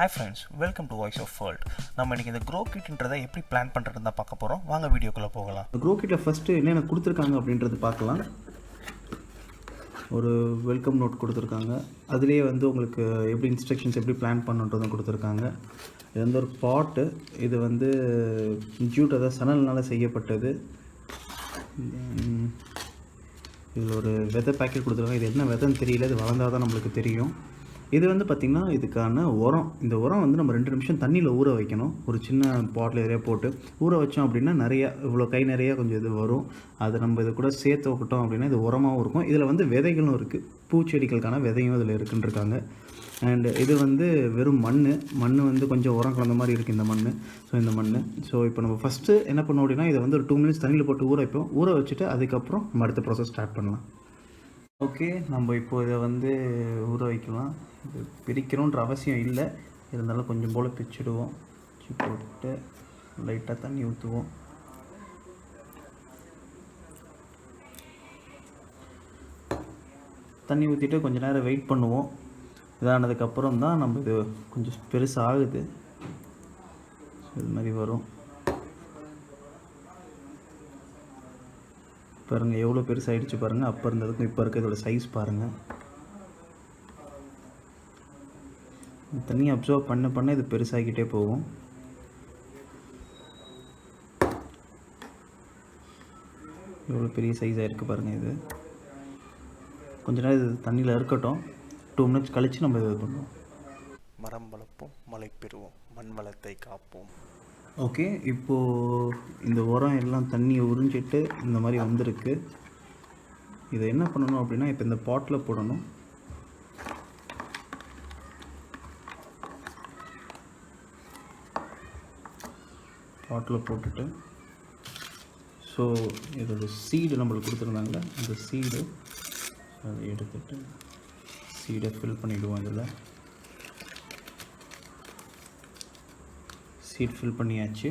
Hi friends, welcome to Voice of World. நம்ம இன்னைக்கு இந்த க்ரோ கிட்ன்றதை எப்படி பிளான் பண்ணுறதுன்னு தான் பார்க்க போகிறோம். வாங்க வீடியோக்குள்ளே போகலாம். க்ரோ கிட்டில் ஃபஸ்ட்டு என்னென்ன கொடுத்துருக்காங்க அப்படின்றது பார்க்கலாம். ஒரு வெல்கம் நோட் கொடுத்துருக்காங்க. அதுலேயே வந்து உங்களுக்கு எப்படி இன்ஸ்ட்ரக்ஷன்ஸ் எப்படி பிளான் பண்ணுன்றதும் கொடுத்துருக்காங்க. இது வந்து ஒரு பாட்டு. இது வந்து ஜூட் அதாவது சணல்னால் செய்யப்பட்டது. இதில் ஒரு விதை பேக்கெட் கொடுத்துருக்காங்க. இது என்ன விதைன்னு தெரியல, இது வளர்ந்தால் தான் நம்மளுக்கு தெரியும். இது வந்து பார்த்திங்கன்னா இதுக்கான உரம். இந்த உரம் வந்து நம்ம 2 நிமிஷம் தண்ணியில் ஊற வைக்கணும். ஒரு சின்ன பாட்டில் எதையா போட்டு ஊற வச்சோம் அப்படின்னா நிறையா இவ்வளோ கை நிறையா கொஞ்சம் இது வரும். அதை நம்ம இது கூட சேர்த்து வைக்கிட்டோம் அப்படின்னா இது உரமாகவும் இருக்கும். இதில் வந்து விதைகளும் இருக்குது, பூச்செடிகளுக்கான விதையும் இதில் இருக்குன்றிருக்காங்க. அண்டு இது வந்து வெறும் மண் வந்து கொஞ்சம் உரம் கலந்த மாதிரி இருக்குது இந்த மண். ஸோ இந்த மண். ஸோ இப்போ நம்ம ஃபஸ்ட்டு என்ன பண்ணோம் அப்படின்னா இதை வந்து ஒரு 2 மினிட்ஸ் தண்ணியில் போட்டு ஊற வைப்போம். ஊற வச்சுட்டு அதுக்கப்புறம் நம்ம அடுத்த ப்ராசஸ் ஸ்டார்ட் பண்ணலாம். ஓகே, நம்ம இப்போது இதை வந்து ஊற வைக்கலாம். இது பிரிக்கணுன்ற அவசியம் இல்லை, இருந்தாலும் கொஞ்சம் போல் பிரிச்சுடுவோம். பிரித்து போட்டு லைட்டாக தண்ணி ஊற்றுவோம். தண்ணி ஊற்றிட்டு கொஞ்சம் நேரம் வெயிட் பண்ணுவோம். இதானதுக்கப்புறம் தான் நம்ம இது கொஞ்சம் பெருசாகுது, இது மாதிரி வரும். பாருங்கள் எவ்வளோ பெருசாகிடுச்சு பாருங்கள். அப்போ இருந்ததுக்கும் இப்போ இருக்க இதோட சைஸ் பாருங்கள். தண்ணி அப்சர்வ் பண்ண இது பெருசாகிக்கிட்டே போகும். எவ்வளோ பெரிய சைஸாக இருக்குது பாருங்கள். இது கொஞ்ச நேரம் இது தண்ணியில் இருக்கட்டும். 2 மினிட்ஸ் கழித்து நம்ம இது பண்ணுவோம். மரம் வளர்ப்போம், மழை பெறுவோம், மண் வளத்தை காப்போம். ஓகே, இப்போது இந்த உரம் எல்லாம் தண்ணியை உறிஞ்சிட்டு இந்த மாதிரி வந்திருக்கு. இதை என்ன பண்ணணும் அப்படின்னா இப்போ இந்த பாட்டில் போடணும். பாட்டில் போட்டுட்டு ஸோ இதோட சீடு நம்மளுக்கு கொடுத்துருந்தாங்களே அந்த சீடு அதை எடுத்துட்டு சீடை ஃபில் பண்ணிவிடுவோம். இதில் சீட் ஃபில் பண்ணியாச்சு.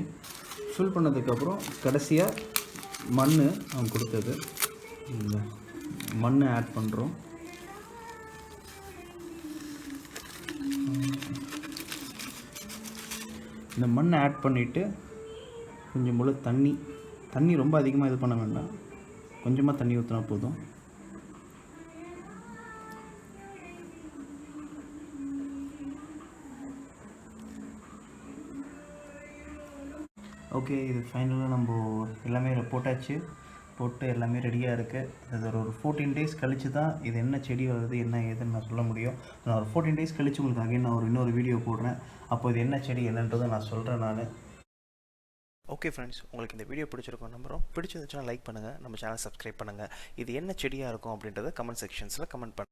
ஃபில் பண்ணதுக்கப்புறம் கடைசியாக மண் அவங்க கொடுத்தது இந்த மண்ணை ஆட் பண்ணுறோம். இந்த மண்ணை ஆட் பண்ணிவிட்டு கொஞ்சம் போல் தண்ணி ரொம்ப அதிகமாக இது பண்ண வேண்டாம், கொஞ்சமாக தண்ணி ஊற்றினா போதும். ஓகே, இது ஃபைனலாக நம்ம எல்லாமே போட்டு எல்லாமே ரெடியாக இருக்குது. அது ஒரு 14 டேஸ் கழித்து தான் இது என்ன செடி வருது என்ன ஏதுன்னு நான் சொல்ல முடியும். நான் ஒரு 14 டேஸ் கழித்து உங்களுக்கு அகைன் நான் இன்னொரு வீடியோ போடுறேன். அப்போ இது என்ன செடி என்னன்றதை நான் சொல்கிறேன் நான். ஓகே ஃப்ரெண்ட்ஸ், உங்களுக்கு இந்த வீடியோ பிடிச்சிருக்கோம் நம்புகிறோம். பிடிச்சிருந்துச்சுன்னா லைக் பண்ணுங்கள், நம்ம சேனல் சப்ஸ்கிரைப் பண்ணுங்கள். இது என்ன செடியாக இருக்கும் அப்படின்றத கமெண்ட் செக்ஷன்ஸில் கமெண்ட் பண்ணுங்கள்.